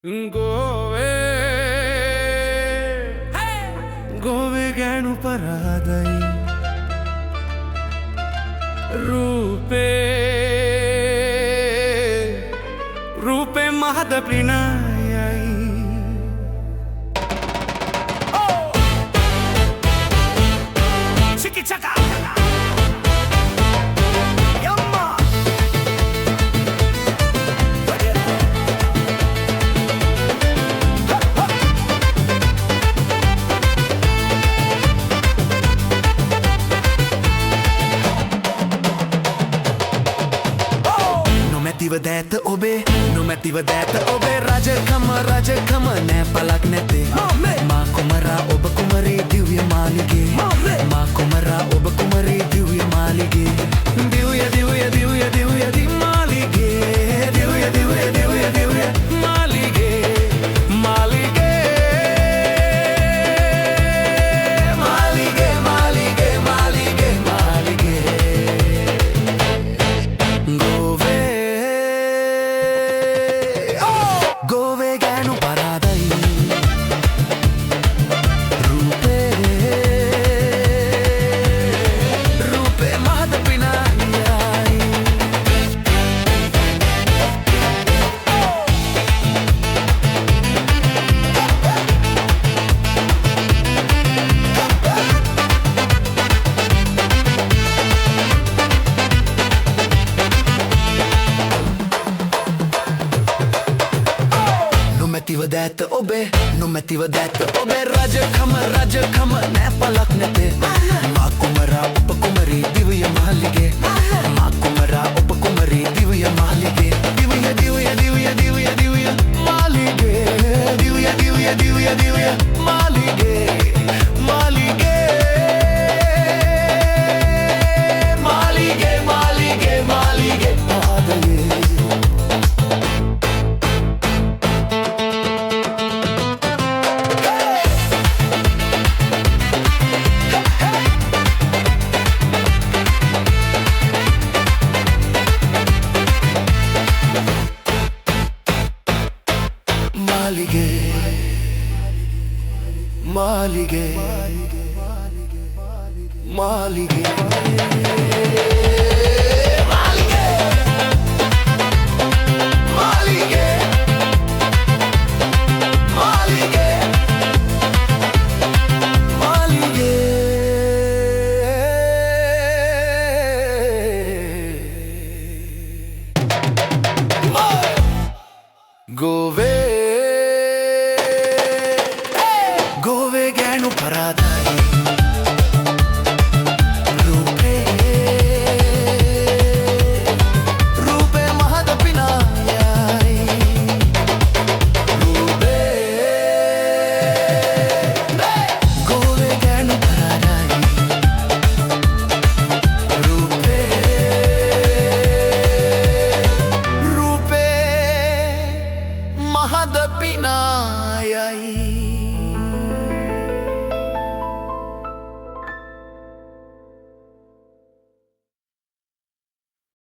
ಗೋವೆ ಗೋವೆ ಗೇಣು ಪರಾದೈ rupee rupee ಮಹದ ಪ್ರಿಣಾಯೈ chikki ಚಕ Tivadeta obe, no me tivadeta obe. Raja kama ne palak nete. Ma kumara oba kumari divya malige. Ma kumara oba kumari divya malige. Divya divya divya divya di malige. Divya divya divya divya malige. Malige. Malige malige malige malige. Gove ಗೋವೆ ಗೇಣು ಪರಾದೈ rupee rupee ಮಹದ ಪಿಣಾಯೈ Tivadeta obe, no me tivadeta obe. Raja kama ne palak nete. Ma kumara upa kumari divya malige. Ma kumara upa kumari divya malige. Divya divya divya divya divya malige. Divya divya divya divya malige. Malige. Malige malige malige malige. Malige, malige, malige, malige, malige, malige. Gove ಗೋವೆ ಗೇಣು ಪರಾದೈ rupee rupee ಮಹದ ಪಿಣಾಯೈ rupee ಗೋವೆ ಗೇಣು ಪರಾದೈ rupee rupee ಮಹದ ಪಿಣಾಯೈ